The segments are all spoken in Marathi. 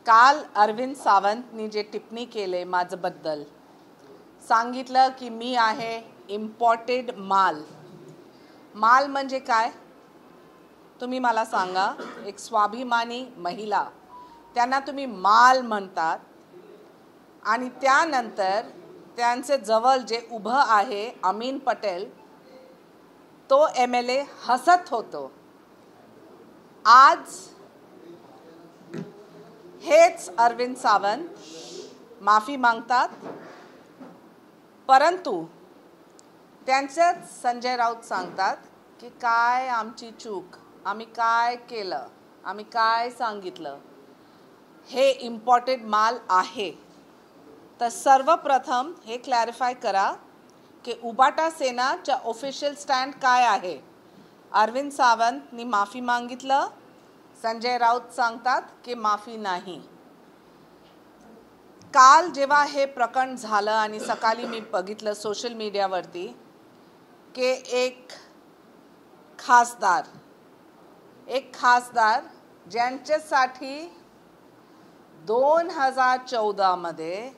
काल अरविंद सावंतनी जे टिप्पणी केले माझ्याबद्दल सांगितलं की मी आहे इम्पॉर्टेड माल. माल म्हणजे काय तुम्ही मला सांगा. एक स्वाभिमानी महिला त्यांना तुम्ही माल म्हणतात आणि त्यानंतर त्यांचे जवळ जे उभं आहे अमीन पटेल तो MLA हसत होतो. आज हेच अरविंद सावंत माफी मागतात, परंतु त्यांचेच संजय राऊत सांगतात की काय आमची चूक, आम्ही काय केलं, आम्ही काय सांगितलं, हे इम्पॉर्टेड माल आहे. तर सर्वप्रथम हे क्लॅरिफाय करा की उबाटा सेनाच्या ऑफिशियल स्टँड काय आहे. अरविंद सावंतनी माफी मागितलं, संजय राऊत सांगतात की माफी नाही. काल जेव्हा हे प्रकरण झालं आणि सकाळी मी बघितलं सोशल मीडियावरती की एक खासदार ज्यांच्यासाठी 2014 मध्ये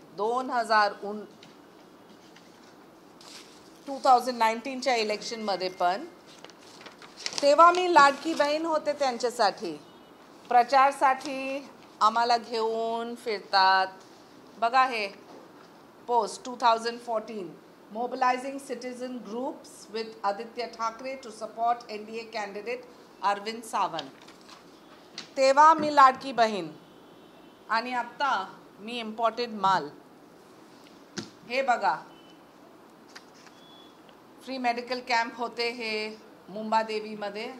2019च्या इलेक्शनमध्ये पण तेव्हा मी लाडकी बहीण होते त्यांच्यासाठी प्रचारसाठी आम्हाला घेऊन फिरतात. बघा हे post 2014 mobilising citizen groups with Aaditya Thackeray to support NDA candidate Arvind Sawant. तेव्हा मी लाडकी बहीण आणि आता मी इम्पॉर्टेड माल. हे बघा फ्री मेडिकल कॅम्प होते हे मुंबादेवीमध्ये.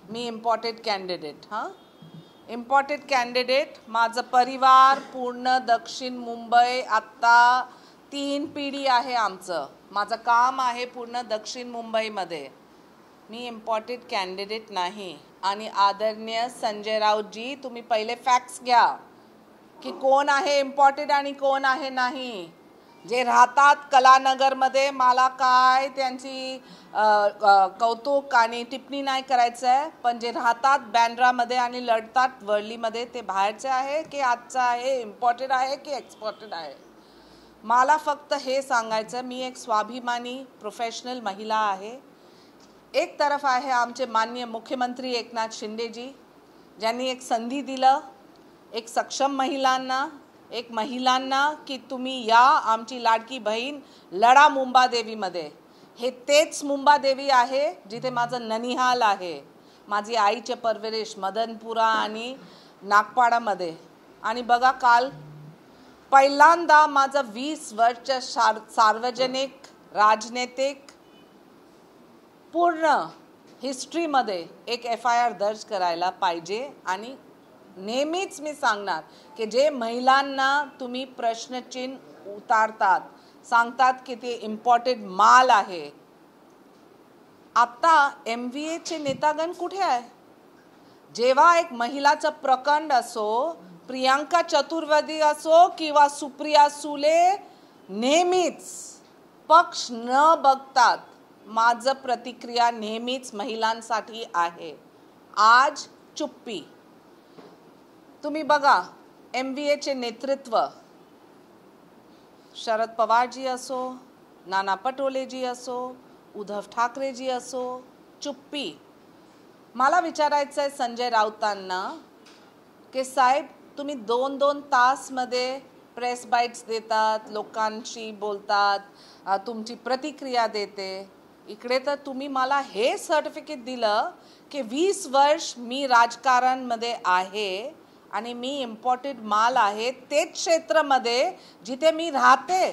मी इम्पॉर्टेड कॅन्डिडेट. Imported candidate. माझं परिवार पूर्ण दक्षिण मुंबई आत्ता 3 पिढी आहे आमचं. माझं काम आहे पूर्ण दक्षिण मुंबईमध्ये. मी इम्पॉर्टेड कॅन्डिडेट नाही. आणि आदरणीय संजय राऊतजी तुम्ही पहिले फॅक्ट्स घ्या की कोण आहे इम्पॉर्टेड आणि कोण आहे नाही. जे राहतात कलानगरमध्ये मला काय त्यांची कौतुक आणि टिप्पणी नाही करायचं आहे, पण जे राहतात बँड्रामध्ये आणि लढतात वरळीमध्ये ते बाहेरचे आहे की आजचं आहे, इम्पॉर्टेड आहे की एक्सपोर्टेड आहे. मला फक्त हे सांगायचं मी एक स्वाभिमानी प्रोफेशनल महिला आहे. एक तरफ आहे आमचे माननीय मुख्यमंत्री एकनाथ शिंदेजी ज्यांनी एक संधी दिलं एक सक्षम महिलांना की तुम्ही या आमची लाडकी बहीण लढा मुंबादेवीमध्ये. हे तेच मुंबादेवी आहे जिथे माझं ननिहाल आहे. माझी आईचे परवरिश मदनपुरा आणि नागपाडामध्ये. आणि बघा काल पहिल्यांदा माझं 20 वर्ष सार्वजनिक राजनैतिक पूर्ण हिस्ट्रीमध्ये एक FIR दर्ज करायला पाहिजे. आणि नेहमीच मी सांगणार की जे महिलांना तुम्ही प्रश्नचिन्ह उतारतात सांगतात की ते इम्पॉर्टेड माल आहे. आता MVAचे नेतागण कुठे आहे. जेव्हा एक महिलाचं प्रकरण असो, प्रियांका चतुर्वेदी असो किंवा सुप्रिया सुले, नेहमीच पक्ष न बघतात माझं प्रतिक्रिया नेहमीच महिलांसाठी आहे. आज चुप्पी. तुम्ही बघा MVAचे नेतृत्व शरद पवारजी असो, नाना पटोलेजी असो, उद्धव ठाकरेजी असो, चुप्पी. मला विचारायचं आहे संजय राऊतांना की साहेब तुम्ही 2-2 तासमध्ये प्रेस बाईट्स देतात, लोकांशी बोलतात, तुमची प्रतिक्रिया देते. इकडे तर तुम्ही मला हे सर्टिफिकेट दिलं की 20 वर्ष मी राजकारणमध्ये आहे आणि मी इम्पॉर्टेड माल आहे तेच क्षेत्रामध्ये जिथे मी राहते,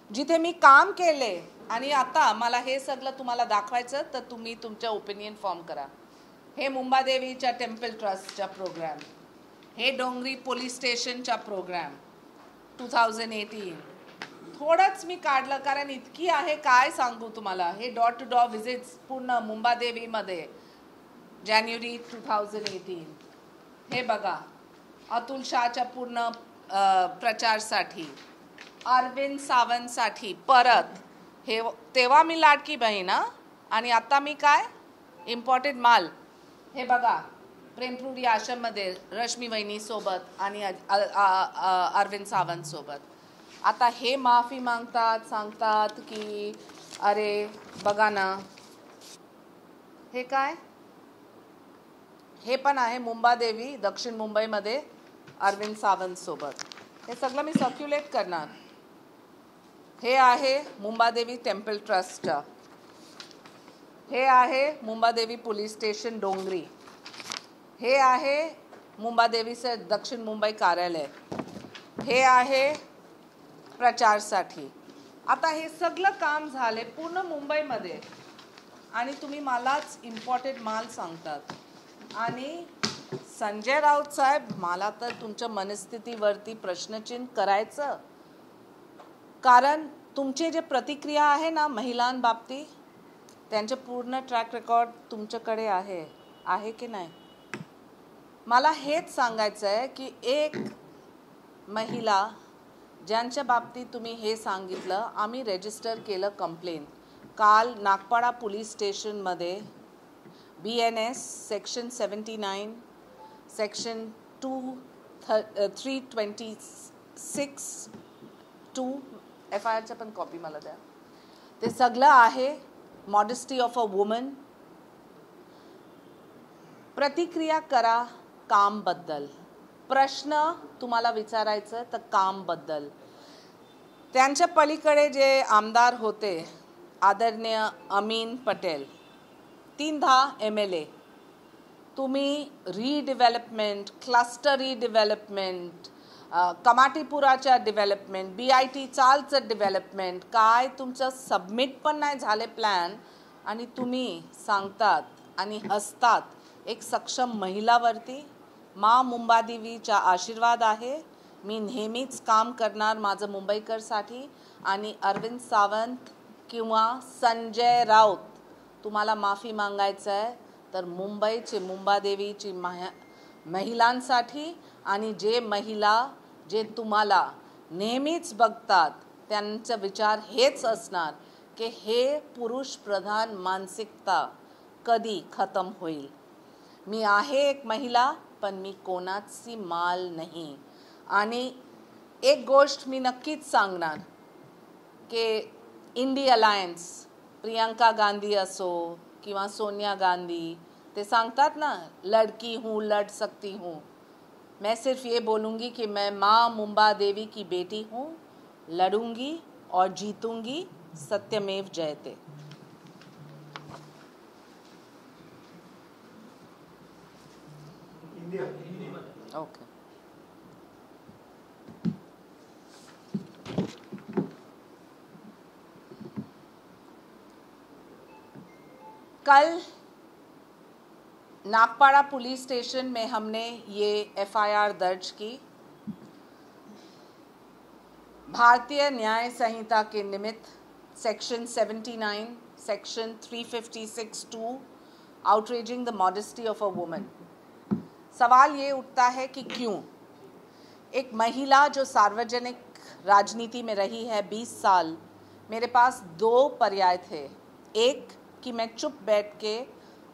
जिथे मी काम केले. आणि आता मला हे सगळं तुम्हाला दाखवायचं तर तुम्ही तुमच्या ओपिनियन फॉर्म करा. हे मुंबादेवीच्या टेम्पल ट्रस्टचा प्रोग्राम, हे डोंगरी पोलीस स्टेशनचा प्रोग्राम 2018. थोडंच मी काढलं कारण इतकी आहे काय सांगू तुम्हाला. हे डोर टू डोर व्हिजिट्स पूर्ण मुंबादेवीमध्ये जानेवारी 2018. हे बघा अतुल शहाच्या पूर्ण प्रचारसाठी, अरविंद सावंतसाठी परत. हे तेव्हा मी लाडकी बहीण आणि आता मी काय इम्पॉर्टेड माल. हे बघा प्रेमपुरी आश्रममध्ये रश्मी वहिनीसोबत आणि अरविंद सावंतसोबत. आता हे माफी मागतात, सांगतात की अरे बघा ना, हे काय, हे पण आहे मुंबादेवी दक्षिण मुंबईमध्ये अरविंद सावंतसोबत. हे सगळं मी सर्क्युलेट करणार. हे आहे मुंबादेवी टेम्पल ट्रस्ट, हे आहे मुंबादेवी पोलीस स्टेशन डोंगरी, हे आहे मुंबादेवीचे दक्षिण मुंबई कार्यालय, हे आहे प्रचारसाठी. आता हे सगळं काम झाले पूर्ण मुंबईमध्ये आणि तुम्ही मलाच इम्पॉर्टंट माल सांगतात. आणि संजय राऊत साहेब, मला तर तुमच्या मनस्थितीवरती प्रश्नचिन्ह करायचं, कारण तुमचे जे प्रतिक्रिया आहे ना महिलांबाबतीत, त्यांचे पूर्ण ट्रॅक रेकॉर्ड तुमच्याकडे आहे की नाही. मला हेच सांगायचं आहे की एक महिला ज्यांच्या बाबतीत तुम्ही हे सांगितलं, आम्ही रजिस्टर केलं कंप्लेंट. काल नागपाडा पोलीस स्टेशनमध्ये BNS सेक्शन 79 सेक्शन 326 2 FIRचं पण कॉपी मला द्या. ते सगळं आहे. Modesty of a woman. प्रतिक्रिया करा कामबद्दल. प्रश्न तुम्हाला विचारायचं तर कामबद्दल. त्यांच्या पलीकडे जे आमदार होते आदरणीय अमीन पटेल, 3 MLA, तुम्ही रिडेव्हलपमेंट, क्लस्टर रिडेव्हलपमेंट, कमाटीपुराच्या डेव्हलपमेंट, BIT चालचं डेव्हलपमेंट, काय तुमचं सबमिट पण नाही झाले प्लॅन, आणि तुम्ही सांगतात आणि हसतात एक सक्षम महिलावरती. मुंबादेवीचा आशीर्वाद आहे. मी नेहमीच काम करणार माझं मुंबईकरसाठी. आणि अरविंद सावंत किंवा संजय राऊत, तुम्हाला माफी मागायचं आहे तर मुंबईचे मुंबादेवीची महिलांसाठी, आणि जे महिला जे तुम्हाला नेहमीच बघतात त्यांचा विचार हेच असणार की हे पुरुष प्रधान मानसिकता कधी खतम होईल. मी आहे एक महिला, पण मी कोणाची माल नाही. आणि एक गोष्ट मी नक्कीच सांगणार की इंडी अलायन्स, प्रियंका गांधी असो किंवा सोनिया गांधी, ते सांगतात ना लड़की हूँ लड़ सकती हूँ. मैं सिर्फ ये बोलूँगी कि मैं माँ मुंबा देवी की बेटी हूँ, लड़ूंगी और जीतूंगी. सत्यमेव जयते. ओके. कल नागपाड़ा पुलिस स्टेशन में हमने ये FIR दर्ज की. भारतीय न्याय संहिता के निमित्त section 79 section 356(2) outraging the modesty of a woman. सवाल ये उठता है कि क्यों एक महिला जो सार्वजनिक राजनीति में रही है 20 साल, मेरे पास 2 पर्याय थे. एक कि मैं चुप बैठ के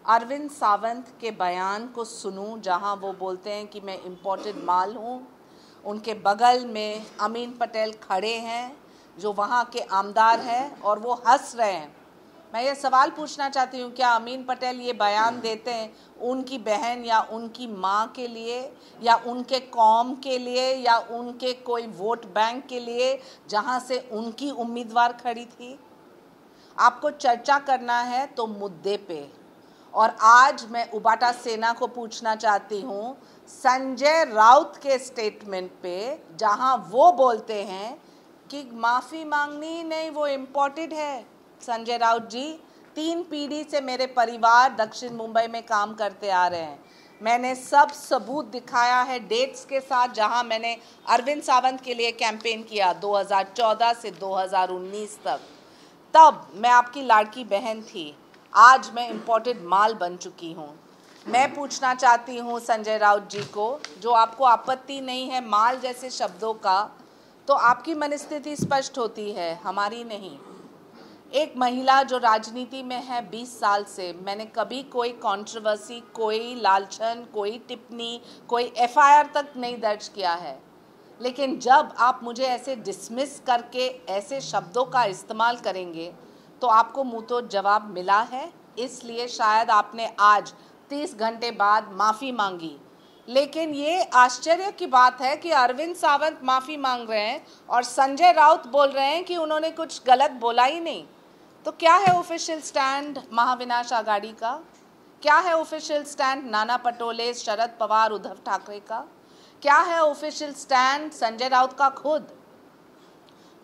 अरविंद सावंत के बयान को सुनूं, जहां वो बोलते हैं कि मैं इम्पोर्टेड माल हूं. उनके बगल में अमीन पटेल खड़े हैं जो वहां के आमदार हैं और वो हंस रहे हैं. मैं ये सवाल पूछना चाहती हूँ, क्या अमीन पटेल ये बयान देते हैं उनकी बहन या उनकी माँ के लिए या उनके कौम के लिए या उनके कोई वोट बैंक के लिए जहाँ से उनकी उम्मीदवार खड़ी थी? आपको चर्चा करना है तो मुद्दे पे. और आज मैं उबाटा सेना को पूछना चाहती हूँ संजय राउत के स्टेटमेंट पे, जहाँ वो बोलते हैं कि माफ़ी मांगनी नहीं, वो इम्पोर्टेड है. संजय राउत जी, 3 पीढ़ी से मेरे परिवार दक्षिण मुंबई में काम करते आ रहे हैं. मैंने सब सबूत दिखाया है डेट्स के साथ, जहां मैंने अरविंद सावंत के लिए कैंपेन किया 2014 से 2019 तक. तब मैं आपकी लाड़की बहन थी. आज मैं इम्पोर्टेड माल बन चुकी हूं. मैं पूछना चाहती हूं संजय राउत जी को, जो आपको आपत्ति नहीं है माल जैसे शब्दों का, तो आपकी मनस्थिति स्पष्ट होती है, हमारी नहीं. एक महिला जो राजनीति में है 20 साल से, मैंने कभी कोई कंट्रोवर्सी, कोई लालछन, कोई टिप्पणी, एफआईआर तक नहीं दर्ज किया है। लेकिन जब आप मुझे ऐसे डिसमिस करके ऐसे शब्दों का इस्तेमाल करेंगे तो आपको मुंह तो जवाब मिला है। इसलिए शायद आपने आज 30 घंटे बाद माफ़ी मांगी। लेकिन ये आश्चर्य की बात है कि अरविंद सावंत माफ़ी मांग रहे हैं और संजय राउत बोल रहे हैं कि उन्होंने कुछ गलत बोला ही नहीं। तो क्या है ऑफिशियल स्टैंड महाविनाश आघाड़ी का? क्या है ऑफिशियल स्टैंड नाना पटोले, शरद पवार, उद्धव ठाकरे का? क्या है ऑफिशियल स्टैंड संजय राउत का खुद?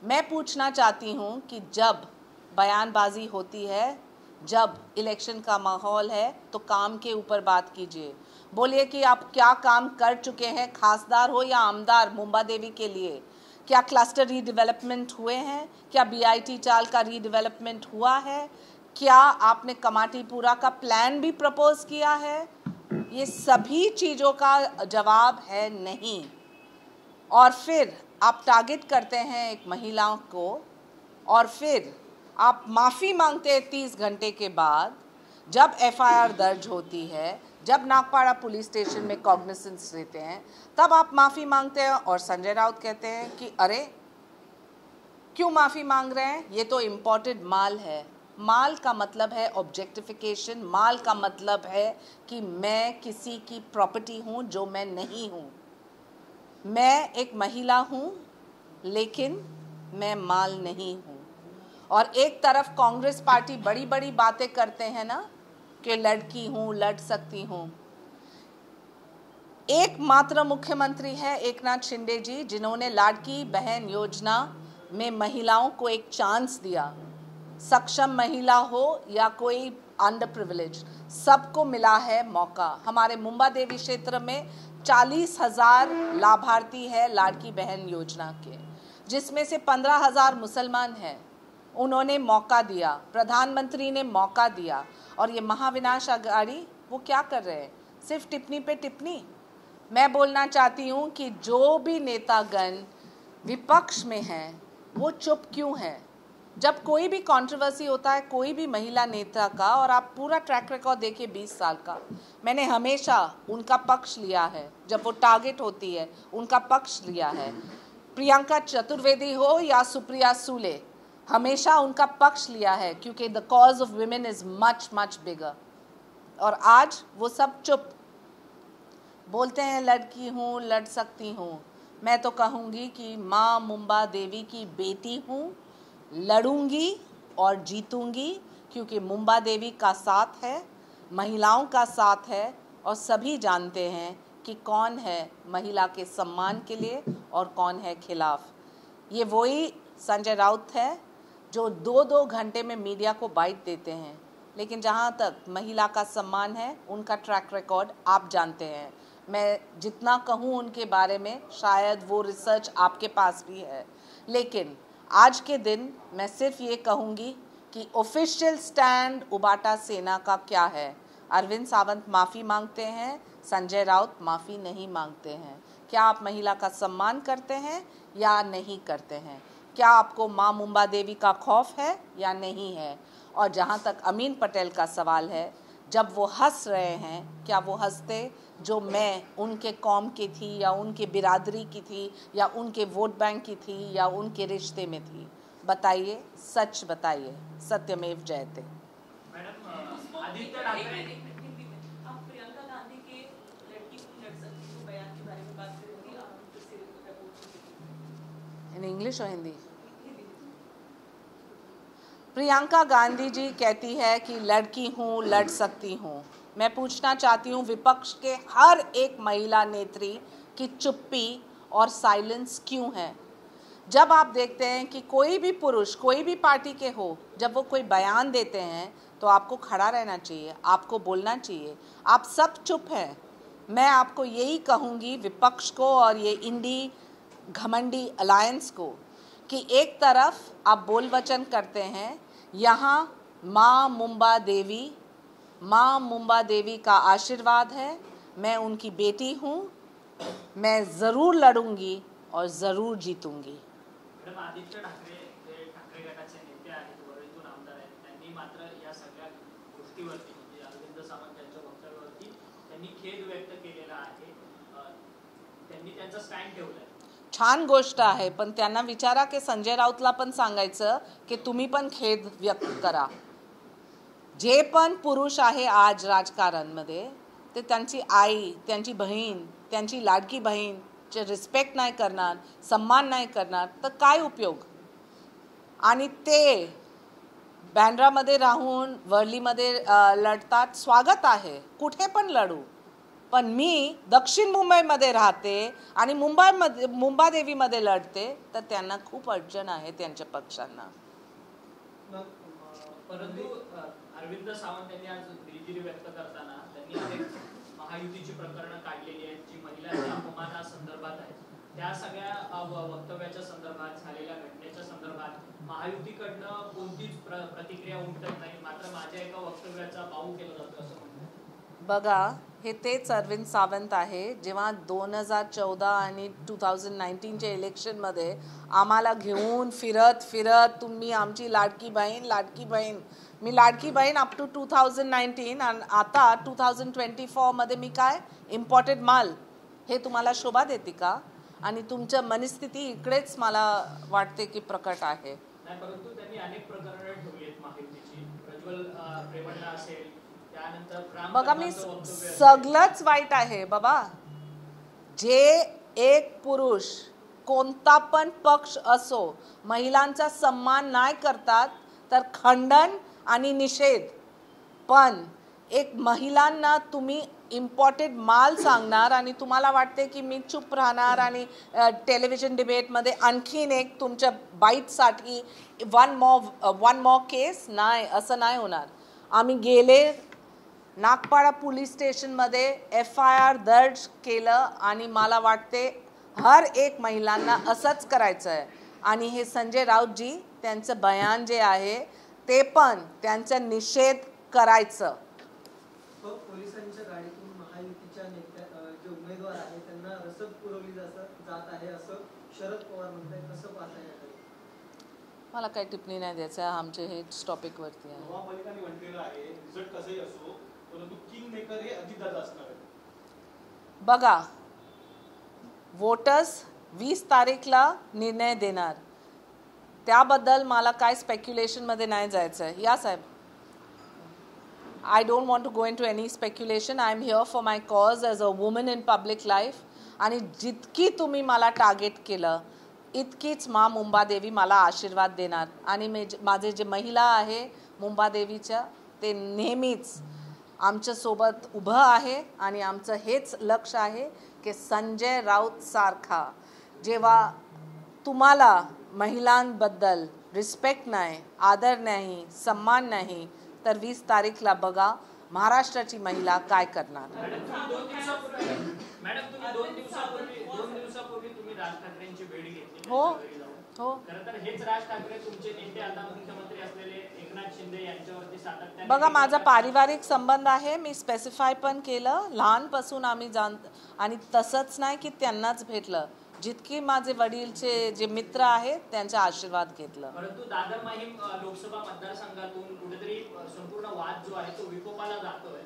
मैं पूछना चाहती हूँ कि जब बयानबाजी होती है, जब इलेक्शन का माहौल है, तो काम के ऊपर बात कीजिए। बोलिए कि आप क्या काम कर चुके हैं, खासदार हो या आमदार, मुंबा देवी के लिए। क्या क्लस्टर रीडेवलपमेंट हुए हैं? क्या बीआईटी चाल का रीडेवलपमेंट हुआ है? क्या आपने कमाटीपुरा का प्लान भी प्रपोज किया है? ये सभी चीज़ों का जवाब है नहीं। और फिर आप टारगेट करते हैं एक महिला को और फिर आप माफ़ी मांगते हैं 30 घंटे के बाद, जब एफआईआर दर्ज होती है, जब नागपाड़ा पुलिस स्टेशन में कॉग्निसेंस लेते हैं, तब आप माफ़ी मांगते हैं। और संजय राउत कहते हैं कि अरे क्यों माफ़ी मांग रहे हैं, ये तो इम्पोर्टेड माल है। माल का मतलब है ऑब्जेक्टिफिकेशन, माल का मतलब है कि मैं किसी की प्रॉपर्टी हूँ जो मैं नहीं हूँ। मैं एक महिला हूँ लेकिन मैं माल नहीं हूँ। और एक तरफ कांग्रेस पार्टी बड़ी बड़ी बातें करते हैं ना कि लड़की हूँ, लड़ सकती हूँ। एकमात्र मुख्यमंत्री है एकनाथ शिंदे जी, जिन्होंने लाडकी बहन योजना में महिलाओं को एक चांस दिया। सक्षम महिला हो या कोई अंडर प्रिविलेज, सबको मिला है मौका। हमारे मुंबा देवी क्षेत्र में 40,000 लाभार्थी है लाडकी बहन योजना के, जिसमें से 15,000 मुसलमान हैं। उन्होंने मौका दिया, प्रधानमंत्री ने मौका दिया। और ये महाविनाश आघाड़ी वो क्या कर रहे हैं? सिर्फ टिप्पणी पे टिप्पणी। मैं बोलना चाहती हूँ कि जो भी नेतागण विपक्ष में हैं वो चुप क्यों हैं? जब कोई भी कंट्रोवर्सी होता है कोई भी महिला नेता का, और आप पूरा ट्रैक रिकॉर्ड देखिए 20 साल का, मैंने हमेशा उनका पक्ष लिया है। जब वो टारगेट होती है उनका पक्ष लिया है। प्रियंका चतुर्वेदी हो या सुप्रिया सूले, हमेशा उनका पक्ष लिया है, क्योंकि the cause of women is much much bigger. और आज वो सब चुप बोलते हैं लड़की हूँ, लड़ सकती हूँ। मैं तो कहूँगी कि माँ मुंबा देवी की बेटी हूँ, लड़ूंगी और जीतूंगी, क्योंकि मुंबा देवी का साथ है, महिलाओं का साथ है। और सभी जानते हैं कि कौन है महिला के सम्मान के लिए और कौन है खिलाफ। ये वही संजय राउत है जो 2-2 घंटे में मीडिया को बाइट देते हैं। लेकिन जहाँ तक महिला का सम्मान है, उनका ट्रैक रिकॉर्ड आप जानते हैं। मैं जितना कहूँ उनके बारे में, शायद वो रिसर्च आपके पास भी है। लेकिन आज के दिन मैं सिर्फ ये कहूँगी कि ऑफिशियल स्टैंड उबाटा सेना का क्या है। अरविंद सावंत माफ़ी मांगते हैं, संजय राउत माफ़ी नहीं मांगते हैं। क्या आप महिला का सम्मान करते हैं या नहीं करते हैं? क्या आपको माँ मुंबा देवी का खौफ है या नहीं है? और जहाँ तक अमीन पटेल का सवाल है, जब वो हंस रहे हैं, क्या वो हंसते जो मैं उनके कौम की थी या उनके बिरादरी की थी या उनके वोट बैंक की थी या उनके रिश्ते में थी? बताइए, सच बताइए। सत्यमेव जयते। मैडम, आदित्य ठाकरे आप प्रियंका गांधी के लड़की को लड़ सकती हो बयान के बारे में बात करेंगे, आप इन इंग्लिश और हिंदी? प्रियंका गांधी जी कहती है कि लड़की हूँ, लड़ सकती हूँ। मैं पूछना चाहती हूँ विपक्ष के हर एक महिला नेत्री की चुप्पी और साइलेंस क्यों है? जब आप देखते हैं कि कोई भी पुरुष कोई भी पार्टी के हो, जब वो कोई बयान देते हैं तो आपको खड़ा रहना चाहिए, आपको बोलना चाहिए। आप सब चुप हैं। मैं आपको यही कहूँगी, विपक्ष को और ये इंडी घमंडी अलायंस को, कि एक तरफ आप बोल वचन करते हैं, यहाँ माँ मुंबा देवी का आशीर्वाद है। मैं उनकी बेटी हूँ, मैं ज़रूर लड़ूंगी और ज़रूर जीतूंगी। मॅडम, आदित्य ठाकरे ठाकरे गटाचे नेते आहेत, वरळीतून व्यक्तीवरती म्हणजे अरविंद सावंत यांच्या वक्तव्यावरती त्यांनी खेद व्यक्त केलेला आहे. त्यांनी त्यांचा स्टँड ठेवलाय. छान गोष्ट आहे, पण त्यांना विचारा की संजय राऊतला पण सांगायचं की तुम्ही पण खेद व्यक्त करा. जे पण पुरुष आहे आज राजकारणमध्ये ते त्यांची आई, त्यांची बहीण, त्यांची लाडकी बहीण चे रिस्पेक्ट नाही करणार, सम्मान नाही करणार तर काय उपयोग. आणि ते बँड्रामध्ये राहून वर्लीमध्ये लढतात, स्वागत आहे, कुठे पण लढू. पण मी दक्षिण मुंबईमध्ये राहते आणि मुंबादेवीमध्ये लढते, तर त्यांना खूप अडचण आहे त्यांच्या पक्षांना. परंतु अरविंद सावंत यांनी आज दिलगिरी व्यक्त करताना त्यांनी अनेक महायुतीची प्रकरणं काढलेली आहेत जी महिलांच्या अपमानासंदर्भात आहेत. त्या सगळ्या वक्तव्याच्या संदर्भात, झालेल्या घटनेच्या संदर्भात महायुतीकडनं कोणतीच प्रतिक्रिया उमटत नाही. मात्र माझ्या एका वक्तव्याचा बाऊ केला जातो असं म्हणतात. बघा, हे तेच अरविंद सावंत आहे जेव्हा 2014 आणि 2019च्या इलेक्शनमध्ये आम्हाला घेऊन फिरत तुम्ही आमची लाडकी बहीण. मी लाडकी बहीण अप टू 2019 आणि आता 2024मध्ये मी काय इम्पॉर्टेड माल, हे तुम्हाला शोभा देते का. आणि तुमच्या मनस्थिती इकडेच मला वाटते की प्रकट आहे. नाही, परंतु त्यांनी अनेक प्रकरणे ठेवली आहेत महायुतीची. प्रज्वल रेवणला असेल, त्यानंतर बघा, मी सगळंच वाईट आहे बाबा. जे एक पुरुष कोणता पण पक्ष असो महिलांचा सम्मान नाही करतात तर खंडन आणि निषेध. पण एक महिलांना तुम्ही इम्पॉर्टेड माल सांगणार आणि तुम्हाला वाटते की मी चुप राहणार आणि टेलिव्हिजन डिबेटमध्ये आणखीन एक तुमच्या बाईटसाठी वन मॉर केस. नाही, असं नाही होणार. आम्ही गेले नागपाडा पोलीस स्टेशनमध्ये FIR दर्ज केलं आणि मला वाटते हर एक महिलांना असंच करायचं आहे. आणि हे संजय राऊतजी त्यांचं बयान जे आहे ते पण त्यांचा निषेध करायचं. पोलिसांच्या गाडीतून महायुतीच्या जे उमेदवार आहेत त्यांना रसद पुरवली जात आहे असं शरद पवार म्हणतात. कसं पाहता येईल? मला काही टिप्पणी नाही द्यायचं आहे, आमचे हे टॉपिकवरती आहे. महापालिकांनी म्हटलेलं आहे रिझल्ट कसंही असो परंतु किंग मेकर हे अजितदादा असणार आहे. बघा, वोटर्स 20 तारीखला निर्णय देणार, त्याबद्दल मला काय स्पेक्युलेशनमध्ये नाही जायचं आहे. या साहेब, I don't want to go into any speculation. I am here for my cause as a woman in public life. आणि जितकी तुम्ही मला टार्गेट केलं इतकीच मुंबादेवी मला आशीर्वाद देणार. आणि माझे जे महिला आहे मुंबादेवीच्या ते नेहमीच आमच्यासोबत उभं आहे. आणि आमचं हेच लक्ष आहे की संजय राऊत सारखा जेव्हा तुम्हाला महिलांबद्दल रिस्पेक्ट नाही, आदर नाही, सम्मान नाही, तर 20 तारीखला बघा महाराष्ट्राची महिला काय करणार. मॅडम, तुम्ही दोन दिवसापूर्वी तुम्ही राज ठाकरेंची भेट घेतली. हो हो. खरं तर हेच राज ठाकरे तुमचे नेते आता मुख्यमंत्री असलेले एकनाथ शिंदे यांच्यावरती सातत्याने. बघा, माझा पारिवारिक संबंध आहे, मी स्पेसिफाय पण केलं. लहानपासून आम्ही आणि तसंच नाही की त्यांनाच भेटलं, जितकी माझे वडीलचे जे मित्र आहेत त्यांचा आशीर्वाद घेतलं. परंतु दादर माहीम लोकसभा मतदारसंघातून कुठेतरी संपूर्ण वाद जो आहे तो विकोपाला जातोय.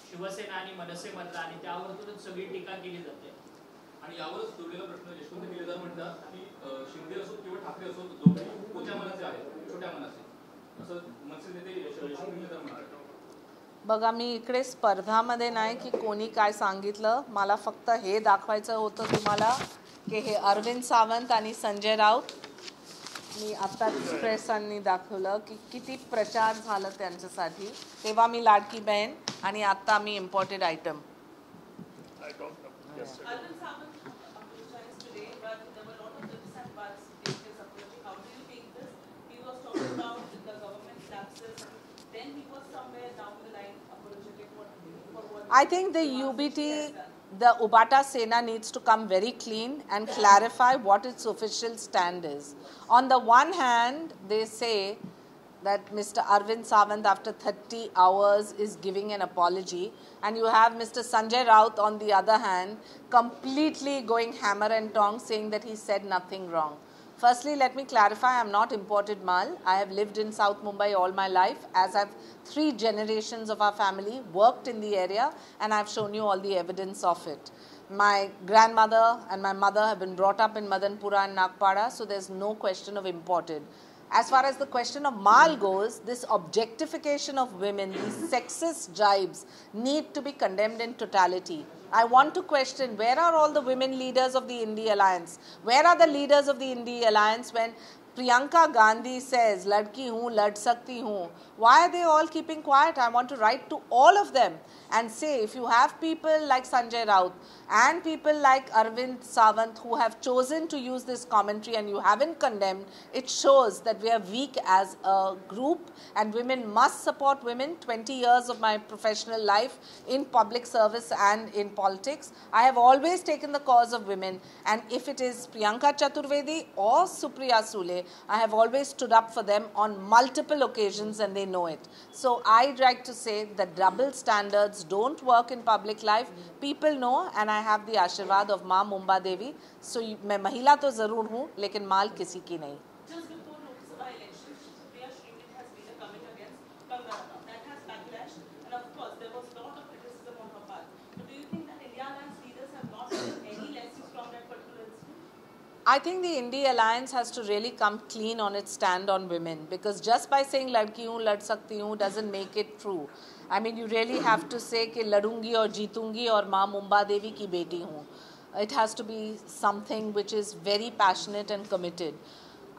शिवसेना आणि मनसे मधला, आणि त्यावरतूनच सगळी टीका केली जाते. आणि यावरच जोडलेला प्रश्न यशवंत केलेदार म्हणतात की शिंदे असो किंवा ठाकरे असो दोघेही मोठ्या मनाचे आहेत, छोट्या मनाचे, असं मनसे नेते यशवंत केलेदार म्हणतात. बघा, मी इकडे स्पर्धामध्ये नाही की कोणी काय सांगितलं. मला फक्त हे दाखवायचं होतं तुम्हाला की हे अरविंद सावंत आणि संजय राऊत, मी आत्ताच प्रेसांनी दाखवलं की किती प्रचार झालं त्यांच्यासाठी. तेव्हा मी लाडकी बहीण आणि आत्ता मी imported item. Arvind Samant apologized today, but there were a lot of different parts in his apology. How do you take this? He was talking about the government taxes, then he was somewhere down the line apologetic for what. I think the UBT, the Ubata Sena needs to come very clean and clarify what its official stand is. On the one hand, they say that Mr. Arvind Savant after 30 hours is giving an apology, and you have Mr. Sanjay Raut on the other hand completely going hammer and tongs saying that he said nothing wrong. Firstly, let me clarify, I am not imported mal. I have lived in South Mumbai all my life, as I've 3 generations of our family worked in the area, and I've shown you all the evidence of it. My grandmother and my mother have been brought up in Madanpura and Nagpada, so there's no question of imported. As far as the question of mal goes, this objectification of women, these sexist jibes need to be condemned in totality. I want to question, where are all the women leaders of the India Alliance? Where are the leaders of the India Alliance when Priyanka Gandhi says, "Ladki hoon, lad sakti hoon"? Why are they all keeping quiet? I want to write to all of them and say, if you have people like Sanjay Raut and people like Arvind Sawant who have chosen to use this commentary and you haven't condemned, it shows that we are weak as a group, and women must support women. 20 years of my professional life in public service and in politics, I have always taken the cause of women, and if it is Priyanka Chaturvedi or Supriya Sule, I have always stood up for them on multiple occasions, and they know it. So I'd like to say that double standards don't work in public life. People know, and I have the आशीर्वाद of माँ मुंबा देवी. So मैं महिला तो ज़रूर हूँ, लेकिन माल किसी की नहीं. Just before Lok Sabha elections, Supriya Srivastava has made a comment against Ganga Ranaut. That has backlash, and of course, there was a lot of criticism on her part. But do you think that India Alliance leaders have not learned any lessons from that particular incident? I think the India Alliance has to really come clean on its stand on women, because just by saying ladki hoon, lad sakti hoon doesn't make it true. I mean, you really have to say कि लड़ूंगी और जीतूंगी और माँ मुंबा देवी की बेटी हूँ. It has to be something which is very passionate and committed.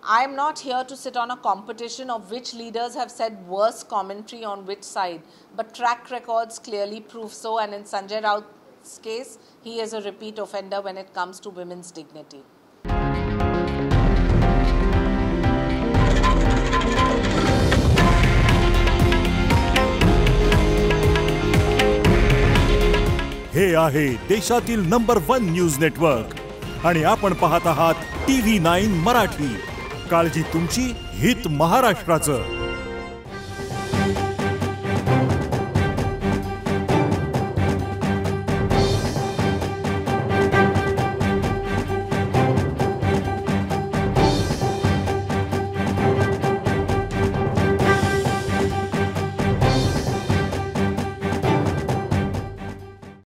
I am not here to sit on a competition of which leaders have said worse commentary on which side, but track records clearly prove so, and in Sanjay Raut's case, he is a repeat offender when it comes to women's dignity. हे आहे देशातील नंबर 1 न्यूज नेटवर्क आणि आपण पाहत आहात TV9 मराठी. काळजी तुमची, हित महाराष्ट्राचं.